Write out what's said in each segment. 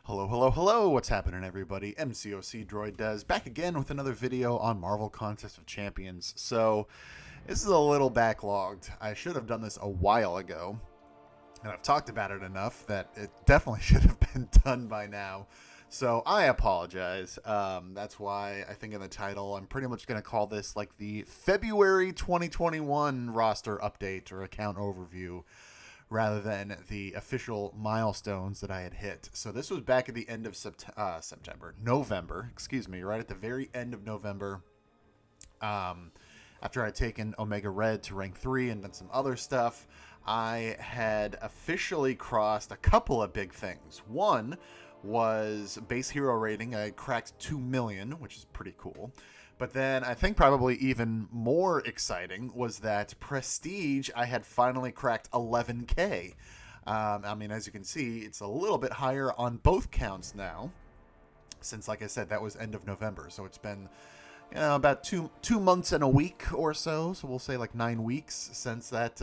Hello, hello, hello, what's happening everybody? MCOC Droid does back again with another video on Marvel Contest of Champions. So, this is a little backlogged. I should have done this a while ago, and I've talked about it enough that it definitely should have been done by now. So, I apologize. That's why I think in the title, I'm pretty much going to call this like the February 2021 roster update or account overview, rather than the official milestones that I had hit. So this was back at the end of November, excuse me, right at the very end of November. After I'd taken Omega Red to rank 3 and done some other stuff, I had officially crossed a couple of big things. One was base hero rating. I cracked 2 million, which is pretty cool. But then I think probably even more exciting was that prestige, I had finally cracked 11K. I mean, as you can see, it's a little bit higher on both counts now, since, like I said, that was end of November. So it's been, about two months and a week or so. So we'll say like 9 weeks since that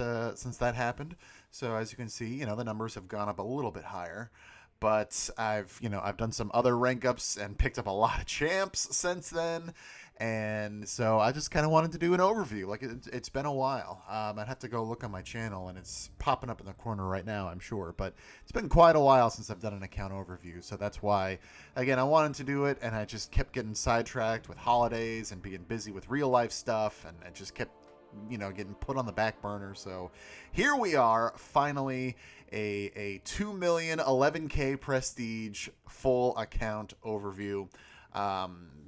happened. So as you can see, the numbers have gone up a little bit higher. But I've done some other rank ups and picked up a lot of champs since then. And so I just kind of wanted to do an overview. Like, it's been a while. I'd have to go look on my channel, and it's popping up in the corner right now, I'm sure. But it's been quite a while since I've done an account overview. So that's why, again, I wanted to do it, and I just kept getting sidetracked with holidays and being busy with real life stuff, and it just kept getting put on the back burner. So here we are, finally, a 2 million 11K prestige full account overview.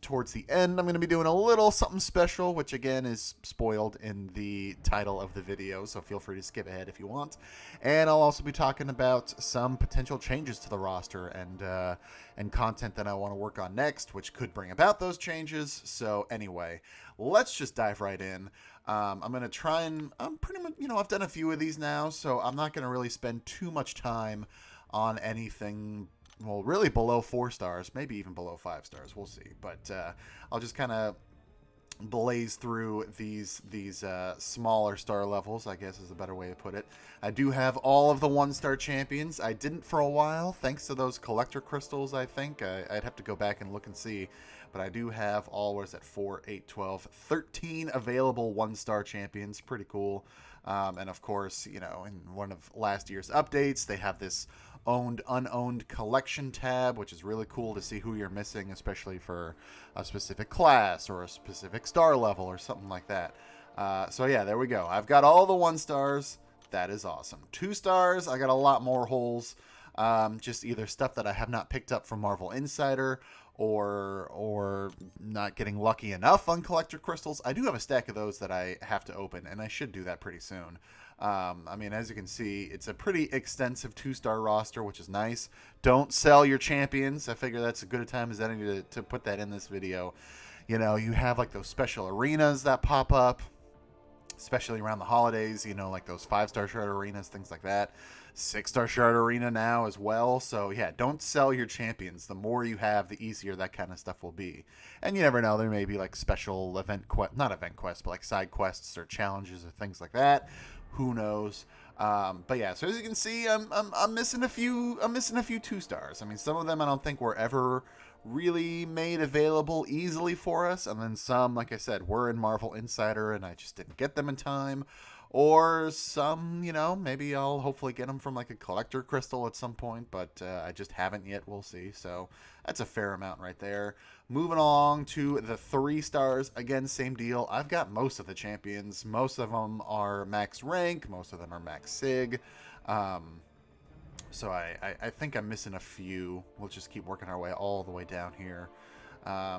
Towards the end, I'm going to be doing a little something special, which again is spoiled in the title of the video, so feel free to skip ahead if you want. And I'll also be talking about some potential changes to the roster and content that I want to work on next, which could bring about those changes. So anyway, let's just dive right in. I'm going to try and, I'm pretty much, I've done a few of these now, so I'm not going to really spend too much time on anything, well, really below 4 stars, maybe even below 5 stars. We'll see. But I'll just kind of blaze through these smaller star levels, I guess is a better way to put it. I do have all of the 1-star champions. I didn't for a while, thanks to those collector crystals, I think. I'd have to go back and look and see. But I do have all, what is that, 4, 8, 12, 13 available 1-star champions. Pretty cool. And of course, in one of last year's updates, they have this owned, unowned collection tab, which is really cool to see who you're missing, especially for a specific class or a specific star level or something like that. So yeah, there we go. I've got all the 1-stars. That is awesome. 2 stars, I got a lot more holes. Just either stuff that I have not picked up from Marvel Insider or not getting lucky enough on collector crystals. I do have a stack of those that I have to open, and I should do that pretty soon. I mean, as you can see, it's a pretty extensive 2-star roster, which is nice. Don't sell your champions. I figure that's as good a time as any to put that in this video. You have like those special arenas that pop up, especially around the holidays, like those 5-star shard arenas, things like that. 6-star shard arena now as well. So yeah, don't sell your champions. The more you have, the easier that kind of stuff will be. And you never know, there may be like special not event quests, but like side quests or challenges or things like that. Who knows? But yeah, so as you can see, I'm missing a few 2 stars. I mean, some of them I don't think were ever really made available easily for us, and then some, like I said, were in Marvel Insider and I just didn't get them in time. Or some, maybe I'll hopefully get them from like a collector crystal at some point, but I just haven't yet. We'll see. So that's a fair amount right there. Moving along to the 3 stars. Again, same deal. I've got most of the champions. Most of them are max rank. Most of them are max sig. So I think I'm missing a few. We'll just keep working our way all the way down here.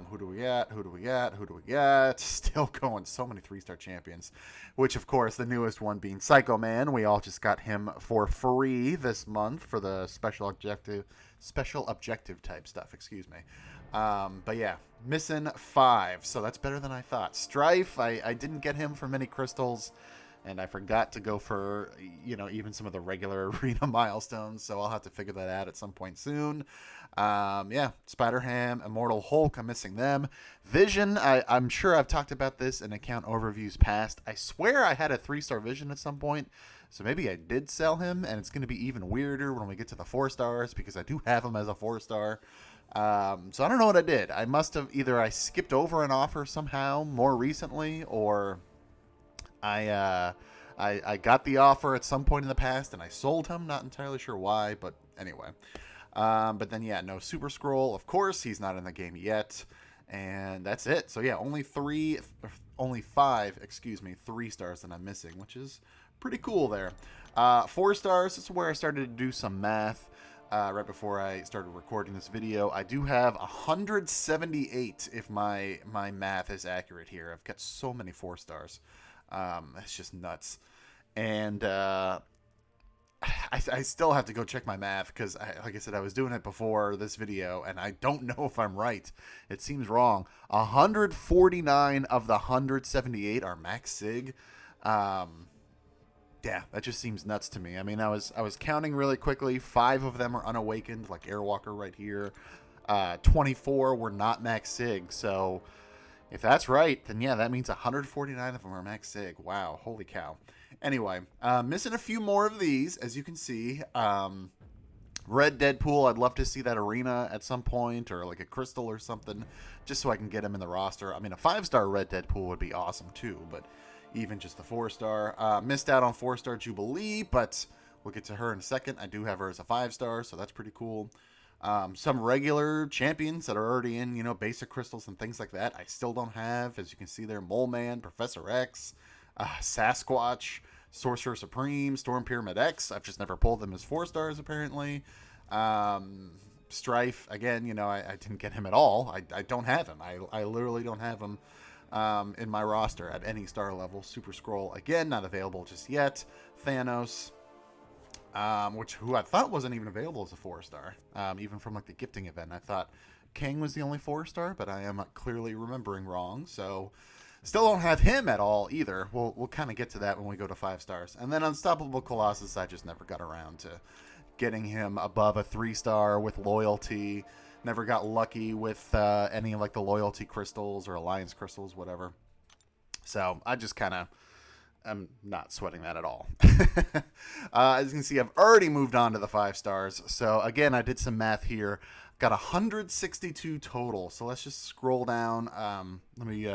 Who do we got? Who do we got? Who do we got? Still going. So many 3-star champions. Which, of course, the newest one being Psycho Man. We all just got him for free this month for the special objective type stuff. Excuse me. But yeah, missing 5. So that's better than I thought. Strife, I didn't get him for many crystals. And I forgot to go for, even some of the regular arena milestones. So I'll have to figure that out at some point soon. Yeah, Spider-Ham, Immortal Hulk, I'm missing them. Vision, I'm sure I've talked about this in account overviews past. I swear I had a 3-star Vision at some point. So maybe I did sell him, and it's going to be even weirder when we get to the 4 stars because I do have him as a 4 star. So I don't know what I did. I must have either I skipped over an offer somehow more recently, or I got the offer at some point in the past and I sold him. Not entirely sure why, but anyway. But then yeah, no Super Scroll. Of course, he's not in the game yet, and that's it. So yeah, only 5, 3 stars that I'm missing, which is pretty cool there. 4 stars. This is where I started to do some math. Right before I started recording this video, I do have 178 if my math is accurate here. I've got so many 4 stars. It's just nuts. And I still have to go check my math because, like I said, I was doing it before this video, and I don't know if I'm right. It seems wrong. 149 of the 178 are max sig. Yeah, that just seems nuts to me. I mean, I was counting really quickly. 5 of them are unawakened, like Airwalker right here. 24 were not max sig. So if that's right, then yeah, that means 149 of them are max sig. Wow, holy cow. Anyway, missing a few more of these, as you can see. Red Deadpool, I'd love to see that arena at some point, or like a crystal or something, just so I can get him in the roster. I mean, a 5-star Red Deadpool would be awesome too, but even just a 4-star. Missed out on 4-star Jubilee, but we'll get to her in a second. I do have her as a 5-star, so that's pretty cool. Some regular champions that are already in, basic crystals and things like that, I still don't have. As you can see there, Mole Man, Professor X, Sasquatch, Sorcerer Supreme, Storm Pyramid X. I've just never pulled them as 4 stars, apparently. Strife, again, I didn't get him at all. I don't have him. I literally don't have him in my roster at any star level. Super Scroll, again, not available just yet. Thanos, who I thought wasn't even available as a 4-star, even from like the gifting event. I thought King was the only 4-star, but I am clearly remembering wrong. So still don't have him at all either. We'll kind of get to that when we go to 5 stars. And then Unstoppable Colossus, I just never got around to getting him above a 3-star with loyalty. Never got lucky with any of like the loyalty crystals or alliance crystals, whatever. So I just I'm not sweating that at all. As you can see, I've already moved on to the 5 stars. So again, I did some math here. Got 162 total. So let's just scroll down. Let me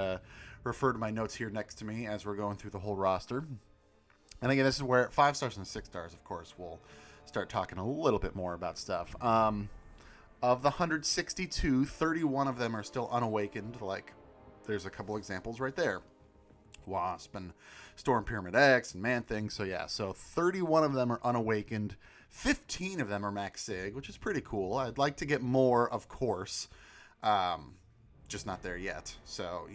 refer to my notes here next to me as we're going through the whole roster. And again, this is where 5 stars and 6 stars, of course, we'll start talking a little bit more about stuff. Of the 162, 31 of them are still unawakened. Like, there's a couple examples right there. Wasp and Storm Pyramid X and Man-Thing. So yeah, so 31 of them are unawakened. 15 of them are max sig, which is pretty cool. I'd like to get more, of course. Just not there yet. So,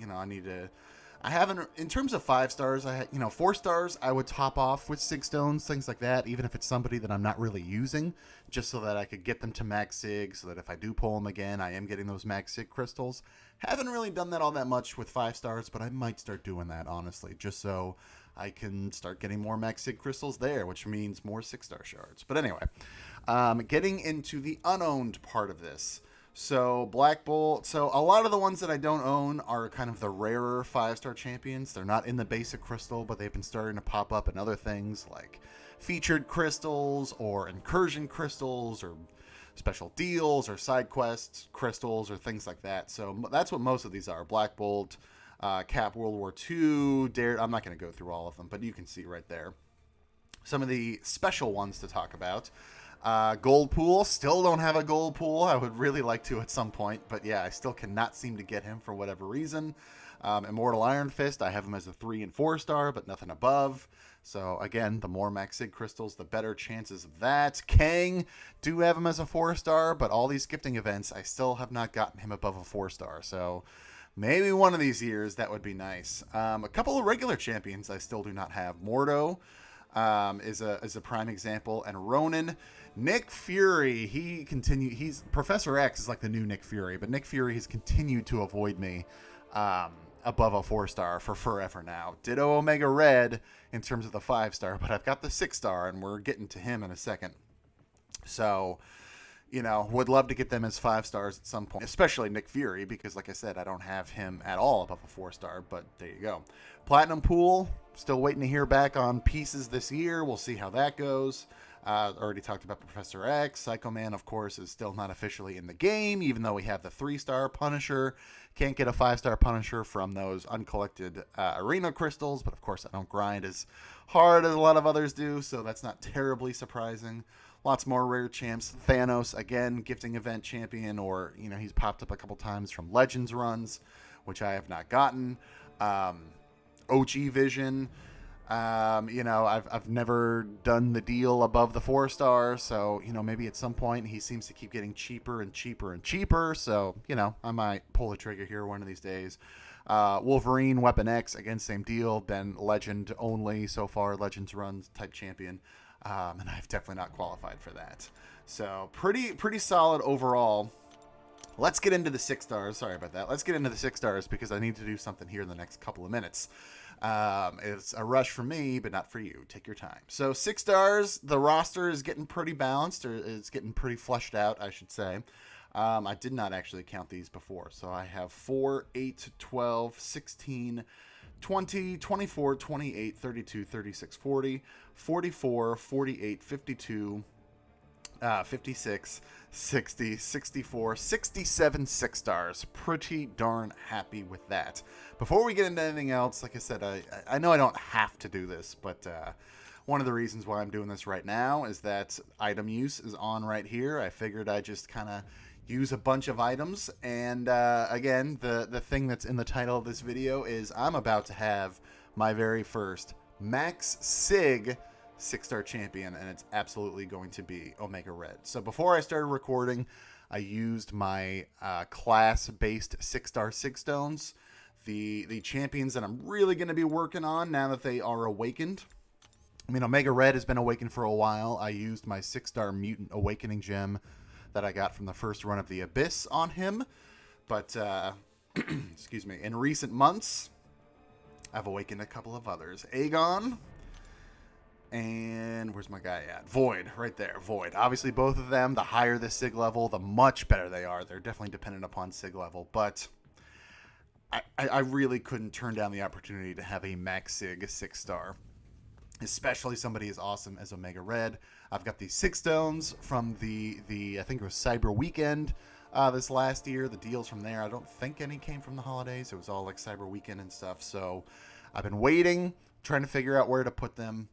I haven't, in terms of 5 stars, 4 stars, I would top off with 6 stones, things like that, even if it's somebody that I'm not really using, just so that I could get them to max sig, so that if I do pull them again, I am getting those max sig crystals. Haven't really done that all that much with 5 stars, but I might start doing that, honestly, just so I can start getting more max sig crystals there, which means more 6-star shards. But anyway, getting into the unowned part of this. So Black Bolt, so a lot of the ones that I don't own are kind of the rarer 5-star champions. They're not in the basic crystal, but they've been starting to pop up in other things like featured crystals or incursion crystals or special deals or side quest crystals or things like that. So that's what most of these are. Black Bolt, Cap World War II, I'm not going to go through all of them, but you can see right there. Some of the special ones to talk about. Gold Pool, still don't have a Gold Pool. I would really like to at some point, but yeah, I still cannot seem to get him for whatever reason. Immortal Iron Fist, I have him as a 3 and 4 star, but nothing above. So again, the more max sig crystals, the better chances of that. Kang, do have him as a 4 star, but all these gifting events, I still have not gotten him above a 4 star. So maybe one of these years, that would be nice. A couple of regular champions I still do not have. Mordo is a prime example, and Ronan. Nick Fury, he's Professor X is like the new Nick Fury, but Nick Fury has continued to avoid me above a 4 star for forever now. Ditto Omega Red in terms of the 5 star, but I've got the 6 star, and we're getting to him in a second. So would love to get them as 5 stars at some point, especially Nick Fury, because like I said, I don't have him at all above a 4-star, but there you go. Platinum Pool, still waiting to hear back on pieces this year. We'll see how that goes. Already talked about Professor X. Psycho Man, of course, is still not officially in the game, even though we have the 3-star Punisher. Can't get a 5-star Punisher from those uncollected arena crystals, but of course I don't grind as hard as a lot of others do, so that's not terribly surprising. Lots more rare champs. Thanos, again, gifting event champion, or, he's popped up a couple times from Legends runs, which I have not gotten. OG Vision, I've never done the deal above the 4-star, so, maybe at some point he seems to keep getting cheaper and cheaper and cheaper, so, I might pull the trigger here one of these days. Wolverine, Weapon X, again, same deal, been Legend only so far, Legends runs type champion. And I've definitely not qualified for that. So pretty solid overall. Let's get into the 6 stars. Sorry about that. Let's get into the 6 stars because I need to do something here in the next couple of minutes. It's a rush for me, but not for you. Take your time. So 6 stars, the roster is getting pretty balanced, or it's getting pretty fleshed out, I should say. I did not actually count these before. So I have 4, 8, 12, 16, 20, 24, 28, 32, 36, 40, 44, 48, 52, 56, 60, 64, 67 6 stars. Pretty darn happy with that. Before we get into anything else, like I said, I know I don't have to do this, but one of the reasons why I'm doing this right now is that item use is on right here. I figured I'd just kind of use a bunch of items, and again, the thing that's in the title of this video is I'm about to have my very first Max Sig 6-star champion, and it's absolutely going to be Omega Red. So before I started recording, I used my class-based 6-star Sig Stones, the champions that I'm really going to be working on now that they are awakened. I mean, Omega Red has been awakened for a while. I used my 6-star Mutant Awakening Gem that I got from the first run of the Abyss on him, but excuse me, in recent months I've awakened a couple of others. Aegon, and where's my guy at? Void, right there. Void. Obviously both of them, the higher the Sig level, the much better they are. They're definitely dependent upon Sig level, but I really couldn't turn down the opportunity to have a Max Sig 6-star, especially somebody as awesome as Omega Red. I've got these 6 stones from the I think it was Cyber Weekend this last year. The deals from there, I don't think any came from the holidays. It was all like Cyber Weekend and stuff. So I've been waiting, trying to figure out where to put them.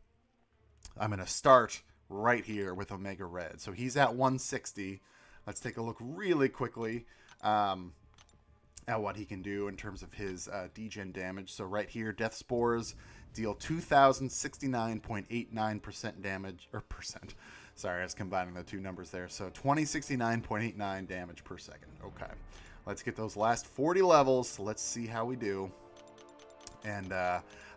I'm going to start right here with Omega Red. So he's at 160. Let's take a look really quickly at what he can do in terms of his degen damage. So right here, Death Spores deal 2,069.89% damage, or percent. Sorry, I was combining the two numbers there. So 2069.89 damage per second. Okay, let's get those last 40 levels. Let's see how we do. And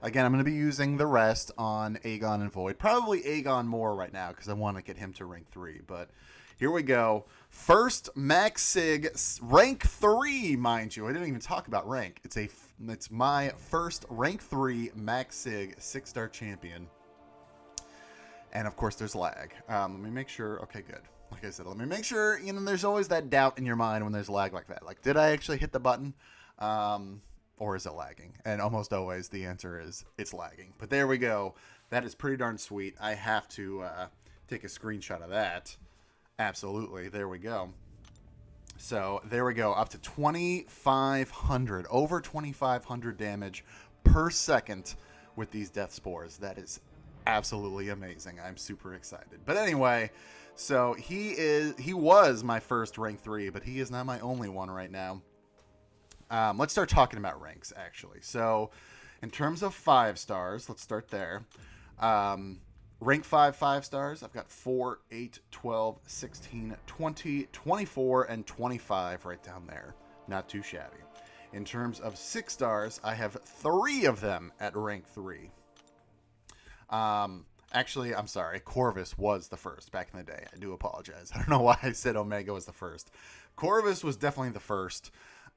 again, I'm going to be using the rest on Aegon and Void. Probably Aegon more right now because I want to get him to rank 3. But here we go. First Max Sig, rank 3, mind you. I didn't even talk about rank. It's my first rank 3 Max Sig 6-star champion. And of course there's lag. Let me make sure. Okay, good. Like I said, let me make sure, there's always that doubt in your mind when there's lag like that. Like, did I actually hit the button? Or is it lagging? And almost always the answer is it's lagging. But there we go. That is pretty darn sweet. I have to take a screenshot of that. Absolutely. There we go. So there we go. Up to 2,500. Over 2,500 damage per second with these Death Spores. That is absolutely amazing. I'm super excited. But anyway, so he was my first rank 3, but he is not my only one right now. Let's start talking about ranks, actually. So in terms of 5 stars, let's start there. Rank 5 stars, I've got 4, 8, 12, 16, 20, 24, and 25 right down there. Not too shabby. In terms of 6 stars, I have 3 of them at rank 3. Actually, I'm sorry. Corvus was the first back in the day. I do apologize. I don't know why I said Omega was the first. Corvus was definitely the first.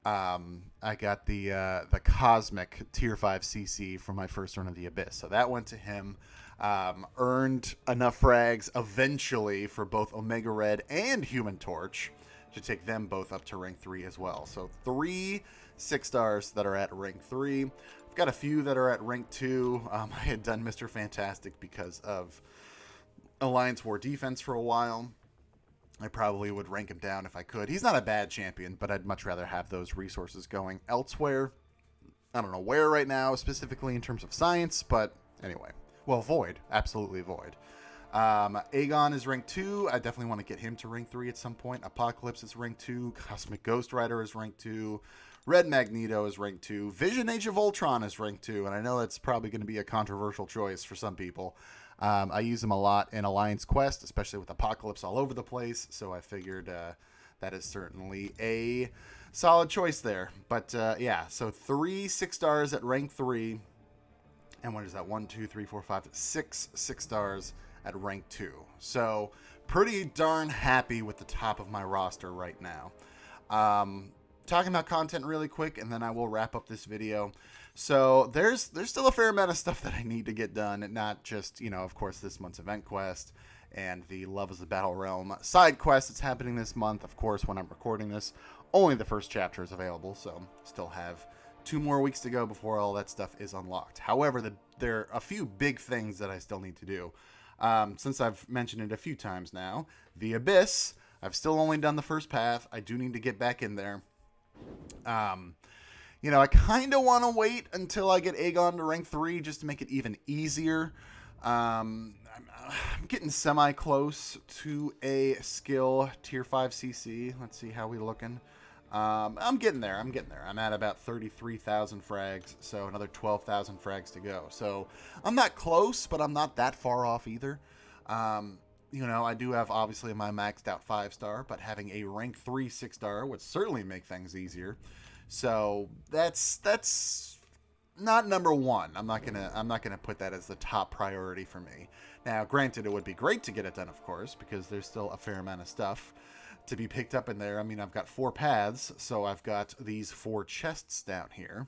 I got the Cosmic Tier 5 CC for my first run of the Abyss. So that went to him. Earned enough frags eventually for both Omega Red and Human Torch to take them both up to rank 3 as well. So 3 6-stars that are at rank 3. I've got a few that are at rank 2. I had done Mr. Fantastic because of Alliance War Defense for a while. I probably would rank him down if I could. He's not a bad champion, but I'd much rather have those resources going elsewhere. I don't know where right now, specifically in terms of science, but anyway. Well, Void. Absolutely Void. Aegon is rank 2. I definitely want to get him to rank 3 at some point. Apocalypse is rank 2. Cosmic Ghost Rider is rank 2. Red Magneto is rank 2. Vision Age of Ultron is rank 2. And I know that's probably going to be a controversial choice for some people. I use them a lot in Alliance Quest, especially with Apocalypse all over the place. So I figured that is certainly a solid choice there. But yeah, so 3 6-stars at rank 3. And what is that? 1, 2, 3, 4, 5, 6 6-stars at rank 2. So pretty darn happy with the top of my roster right now. Talking about content really quick, and then I will wrap up this video. So there's still a fair amount of stuff that I need to get done, and not just, of course, this month's event quest and the Love is the Battle Realm side quest that's happening this month. Of course, when I'm recording this, only the first chapter is available, so still have 2 more weeks to go before all that stuff is unlocked. However, there are a few big things that I still need to do. Since I've mentioned it a few times now, the Abyss, I've still only done the first path. I do need to get back in there. I kind of want to wait until I get Aegon to rank 3 just to make it even easier. I'm getting semi-close to a skill tier 5 CC. Let's see how we looking. I'm getting there. I'm at about 33,000 frags, so another 12,000 frags to go. So I'm not close, but I'm not that far off either. I do have obviously my maxed out 5-star, but having a rank 3 6-star would certainly make things easier. So that's not number 1. I'm not gonna put that as the top priority for me. Now, granted, it would be great to get it done, of course, because there's still a fair amount of stuff to be picked up in there. I mean, I've got 4 paths, so I've got these 4 chests down here,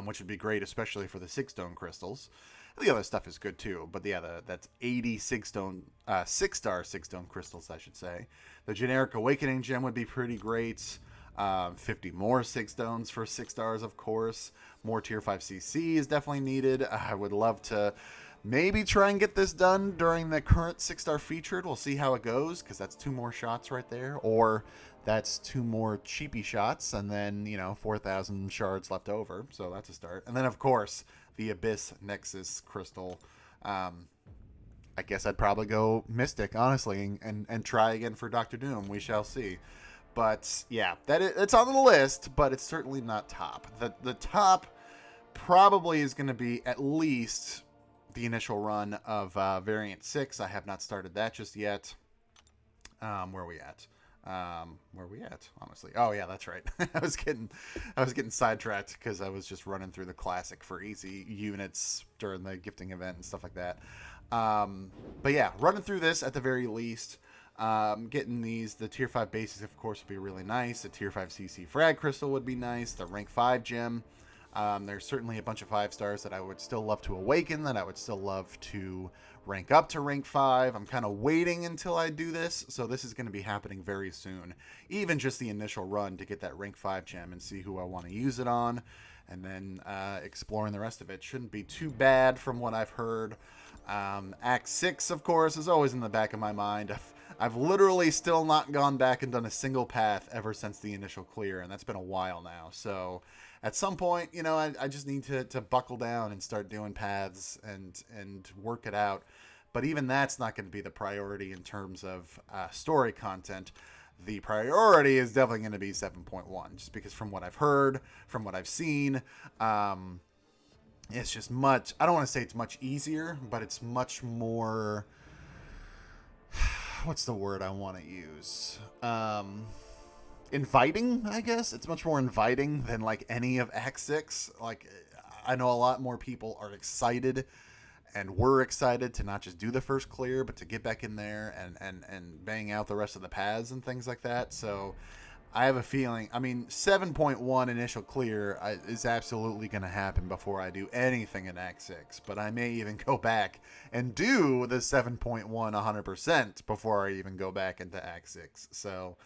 which would be great, especially for the 6-stone crystals. The other stuff is good too, but yeah, that's 80 6-star 6-stone crystals, I should say. The generic Awakening gem would be pretty great. 50 more 6-stones for 6 stars, of course. More tier 5 CC is definitely needed. I would love to maybe try and get this done during the current 6-star featured. We'll see how it goes, because that's 2 more shots right there. Or that's 2 more cheapy shots, and then, 4,000 shards left over. So that's a start. And then, of course, the Abyss Nexus Crystal. I guess I'd probably go Mystic, honestly, and try again for Dr. Doom. We shall see. But, yeah, it's on the list, but it's certainly not top. The top probably is going to be at least the initial run of Variant 6. I have not started that just yet. Where are we at? Honestly? Oh, yeah, that's right. I was getting sidetracked because I was just running through the classic for easy units during the gifting event and stuff like that. But yeah, running through this at the very least. Getting the tier 5 basics, of course, would be really nice. The tier 5 CC frag crystal would be nice. The rank 5 gem. There's certainly a bunch of 5-stars that I would still love to awaken, that I would still love to rank up to rank 5. I'm kind of waiting until I do this, so this is going to be happening very soon. Even just the initial run to get that rank 5 gem and see who I want to use it on, and then exploring the rest of it. Shouldn't be too bad from what I've heard. Act 6, of course, is always in the back of my mind. I've literally still not gone back and done a single path ever since the initial clear, and that's been a while now. So at some point, I just need to buckle down and start doing paths and work it out. But even that's not going to be the priority in terms of story content. The priority is definitely going to be 7.1, just because from what I've heard, from what I've seen, it's just much, I don't want to say it's much easier, but it's much more, what's the word I want to use? Inviting, I guess. It's much more inviting than like any of Act 6. Like, I know a lot more people are excited and were excited to not just do the first clear, but to get back in there and bang out the rest of the paths and things like that. So I have a feeling. I mean, 7.1 initial clear is absolutely going to happen before I do anything in Act 6. But I may even go back and do the 7.1 100% before I even go back into Act 6. So,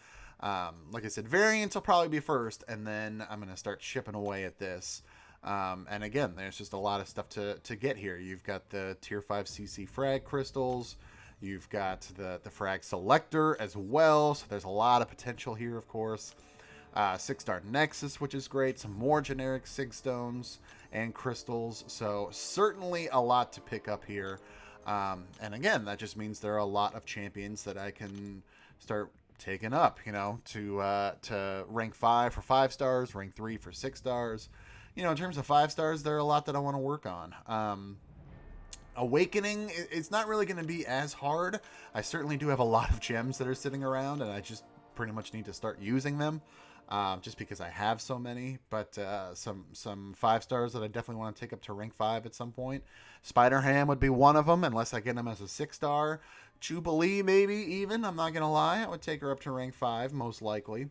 like I said, variants will probably be first, and then I'm going to start chipping away at this. And again, there's just a lot of stuff to get here. You've got the Tier 5 CC frag crystals. You've got the frag selector as well, so there's a lot of potential here, of course. 6-star Nexus, which is great. Some more generic Sig Stones and crystals. So certainly a lot to pick up here. And again, that just means there are a lot of champions that I can start taking up, you know, to rank 5 for 5 stars, rank 3 for 6 stars. You know, in terms of 5 stars, there are a lot that I want to work on. Awakening, it's not really going to be as hard. I certainly do have a lot of gems that are sitting around, and I just pretty much need to start using them, just because I have so many. But some 5 stars that I definitely want to take up to rank 5 at some point. Spider Ham would be one of them, unless I get him as a 6 star. Jubilee, maybe even. I'm not going to lie. I would take her up to rank 5, most likely.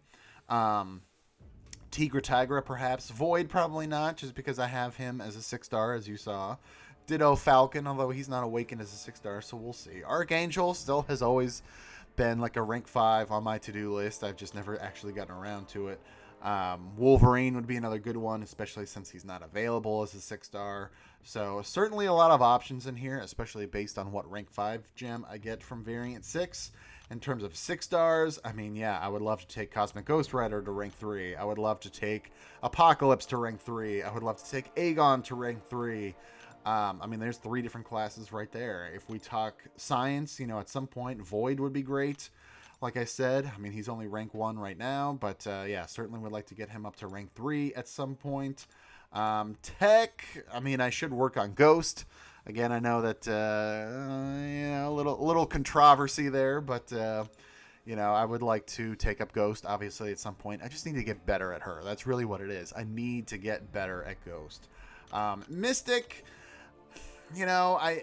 Tigra Tigra, perhaps. Void, probably not, just because I have him as a 6 star, as you saw. Ditto Falcon, although he's not awakened as a 6 star, so we'll see. Archangel still has always been like a rank 5 on my to-do list. I've just never actually gotten around to it. Wolverine would be another good one, especially since he's not available as a 6 star. So certainly a lot of options in here, especially based on what rank 5 gem I get from Variant 6. In terms of 6 stars, I mean, yeah, I would love to take Cosmic Ghost Rider to rank 3. I would love to take Apocalypse to rank 3. I would love to take Aegon to rank 3. I mean, there's 3 different classes right there. If we talk science, you know, at some point, Void would be great. Like I said, I mean, he's only rank 1 right now, but yeah, certainly would like to get him up to rank 3 at some point. Tech, I mean, I should work on Ghost. Again, I know that, yeah, a little controversy there, but, you know, I would like to take up Ghost, obviously, at some point. I just need to get better at her. That's really what it is. I need to get better at Ghost. Mystic, you know, I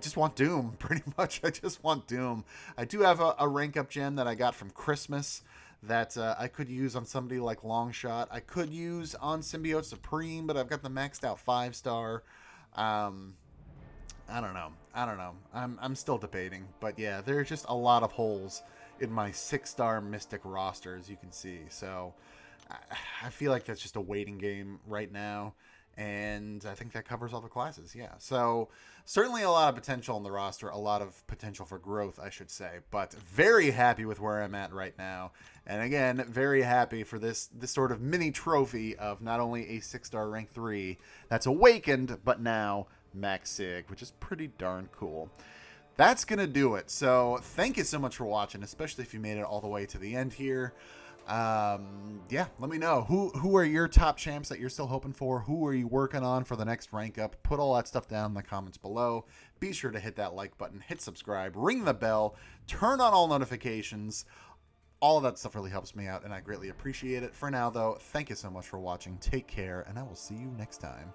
just want Doom, pretty much. I just want Doom. I do have a rank up gem that I got from Christmas that I could use on somebody like Longshot. I could use on Symbiote Supreme, but I've got the maxed out 5 star. I don't know. I'm still debating, but yeah, there's just a lot of holes in my 6 star Mystic roster, as you can see. So I feel like that's just a waiting game right now. And I think that covers all the classes, yeah. So certainly a lot of potential in the roster, a lot of potential for growth, I should say. But very happy with where I'm at right now. And again, very happy for this sort of mini trophy of not only a 6 star rank 3 that's awakened, but now Max Sig, which is pretty darn cool. That's going to do it. So thank you so much for watching, especially if you made it all the way to the end here. Yeah, let me know who are your top champs that you're still hoping for. Who are you working on for the next rank up? Put all that stuff down in the comments below. Be sure to hit that like button, hit subscribe, ring the bell, turn on all notifications. All of that stuff really helps me out, and I greatly appreciate it. For now, though, thank you so much for watching. Take care, and I will see you next time.